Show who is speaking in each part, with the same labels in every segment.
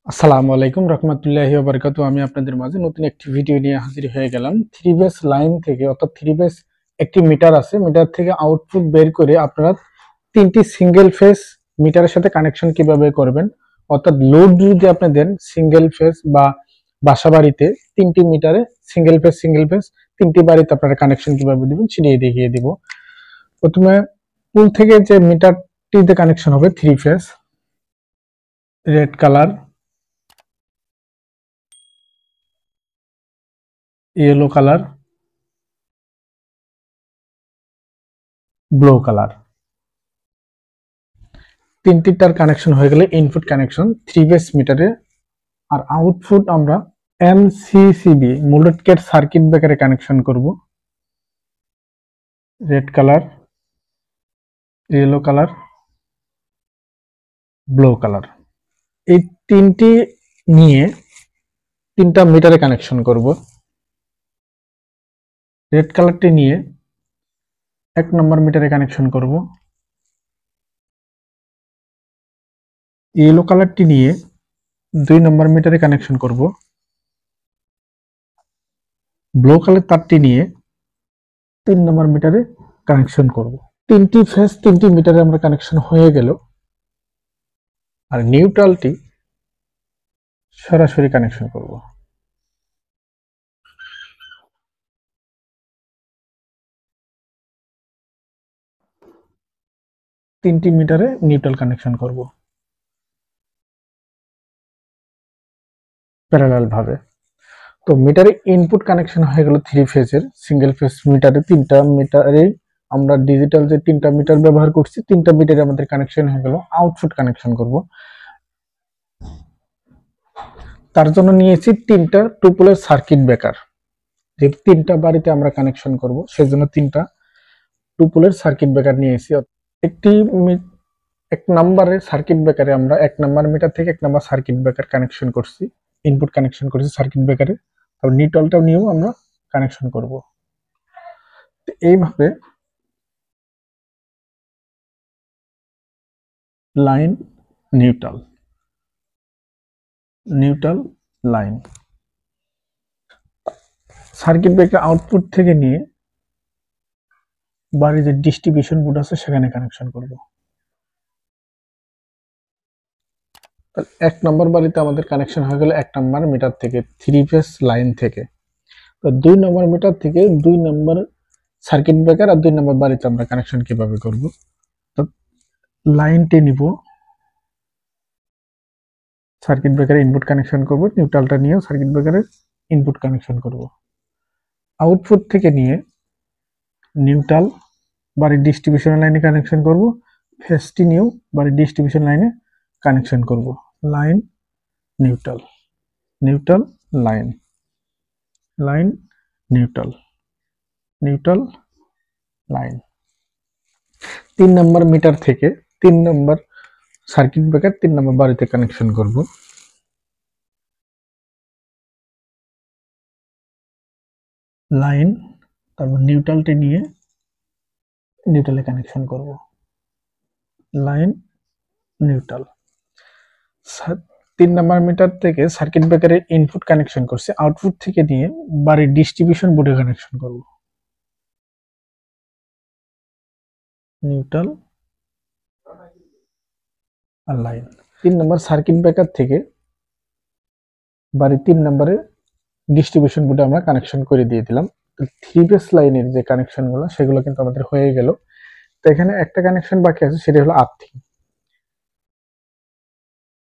Speaker 1: আসসালামু আলাইকুম রহমতুল্লাহি ওয়া বারাকাতুহু। আমি আপনাদের মাঝে নতুন একটি ভিডিও নিয়ে হাজির হয়ে গেলাম। থ্রি বেস লাইন থেকে অর্থাৎ থ্রি বেস একটি মিটার আছে, মিটার থেকে আউটপুট বের করে আপনারা তিনটি সিঙ্গেল ফেজ মিটারের সাথে কানেকশন কিভাবে করবেন, অর্থাৎ লোড যদি আপনি দেন সিঙ্গেল ফেজ বা বাসা বাড়িতে তিনটি মিটারে সিঙ্গেল ফেজ তিনটি বাড়িতে আপনারা কানেকশন কিভাবে দিবেন সেটাই দেখিয়ে দিব। প্রথমে পুল থেকে যে মিটারটিতে কানেকশন হবে three phase, red colour, yellow colour, blue colour, তিনটির কানেকশন হয়ে গেলে ইনপুট কানেকশন থ্রি বেস মিটারে। আর আউটপুট আমরা এমসিসিবি মোল্ডেড কেট সার্কিট ব্রেকারে কানেকশন করব। Red colour, yellow colour, blue colour, এই তিনটি নিয়ে তিনটা মিটারে কানেকশন করব। রেড কালারটি নিয়ে 1 নম্বর মিটারে কানেকশন করব। ইয়েলো কালারটি নিয়ে 2 নম্বর মিটারে কানেকশন করব। ব্লু কালার তারটি নিয়ে 3 নম্বর মিটারে কানেকশন করব। তিনটি ফেজ তিনটি মিটারে আমরা কানেকশন হয়ে গেল। আর নিউট্রালটি সরাসরি কানেকশন করব। তিনটি মিটারে নিউট্রাল কানেকশন করব প্যারালাল ভাবে। তো মিটারে ইনপুট কানেকশন হয়ে গেল থ্রি ফেজের সিঙ্গেল ফেজ মিটারে। তিনটা মিটারে আমরা ডিজিটাল যে তিনটা মিটার ব্যবহার করছি, তিনটা মিটারে আমাদের কানেকশন হয়ে গেল। আউটপুট কানেকশন করব, তার জন্য নিয়েছি তিনটা টুপলের সার্কিট ব্রেকার। যে তিনটা বাড়িতে আমরা কানেকশন করব সেজন্য তিনটা টুপলের সার্কিট ব্রেকার নিয়েছি। একটি 1 নম্বরের সার্কিট ব্রেকারে আমরা 1 নম্বর মিটার থেকে 1 নম্বর সার্কিট ব্রেকার কানেকশন করছি, ইনপুট কানেকশন করছি সার্কিট ব্রেকারে। তারপর নিউট্রালটাও নিয়েও আমরা কানেকশন করব। এইভাবে line, neutral, neutral, line, circuit breaker output থেকে নিয়ে বাড়ির যে ডিস্ট্রিবিউশন বোর্ড আছে সেখানে কানেকশন করব। 1 নম্বর বাড়িতে আমাদের কানেকশন হয়ে গেল 1 নম্বর মিটার থেকে থ্রি ফেজ লাইন থেকে। তো 2 নম্বর মিটার থেকে 2 নম্বর সার্কিট ব্রেকার আর 2 নম্বর বাড়িতে আমরা কানেকশন কিভাবে করব। তো লাইনটি নিব, সার্কিট ব্রেকারে ইনপুট কানেকশন করব, নিউট্রালটা নিয়েও সার্কিট ব্রেকারে ইনপুট কানেকশন করব। আউটপুট থেকে নিয়ে নিউট্রাল বাড়ির ডিস্ট্রিবিউশন লাইনে কানেকশন করব, ফেজটি নিয়েও বাড়ির ডিস্ট্রিবিউশন লাইনে কানেকশন করব। Line, neutral, neutral, line, line, neutral, neutral, line. 3 নম্বর মিটার থেকে 3 নম্বর সার্কিট ব্রেকার 3 নম্বর বাড়িতে কানেকশন করব। লাইন, তারপর নিউট্রালটি নিয়ে নিউট্রালে কানেকশন করব। Line, neutral. 3 নম্বর মিটার থেকে সার্কিট ব্রেকারের ইনপুট কানেকশন করছে, আউটপুট থেকে নিয়ে বাড়ির ডিস্ট্রিবিউশন বোর্ডে কানেকশন করব। নিউট্রাল আর লাইন। 3 নম্বর সার্কিট ব্রেকার থেকে বাড়ির 3 নম্বরে ডিস্ট্রিবিউশন বোর্ডে আমরা কানেকশন করে দিয়ে দিলাম। থ্রি বেস লাইনের যে কানেকশন গুলো সেগুলো কিন্তু আমাদের হয়ে গেল। তো এখানে একটা কানেকশন বাকি আছে, সেটা হলো আর্থিং,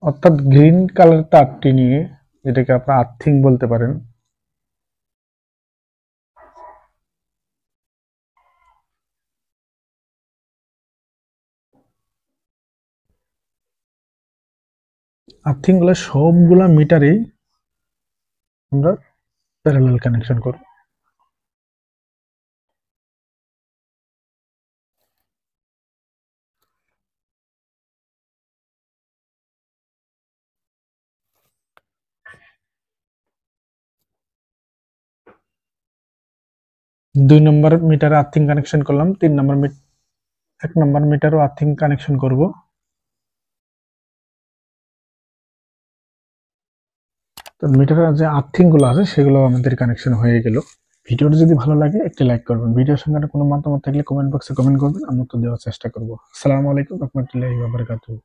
Speaker 1: অর্থাৎ গ্রিন কালার তারটি নিয়ে, যেটাকে আপনারা আর্থিং বলতে পারেন, আর্থিং গুলো সবগুলা মিটারেই আমরা প্যারালাল কানেকশন করব। দুই নম্বর মিটারে আর্থিং কানেকশন করলাম, 1 নম্বর মিটারও আর্থিং কানেকশন করব। তো মিটারের যে আর্থিংগুলো আছে সেগুলো আমাদের কানেকশন হয়ে গেল। ভিডিওটা যদি ভালো লাগে একটি লাইক করবেন, ভিডিওর সঙ্গে কোনো মতামত থাকলে কমেন্ট বক্সে কমেন্ট করবেন, আমি উত্তর দেওয়ার চেষ্টা করবো। আসসালামু আলাইকুম রহমতুল্লাহি ওয়া বারাকাতুহু।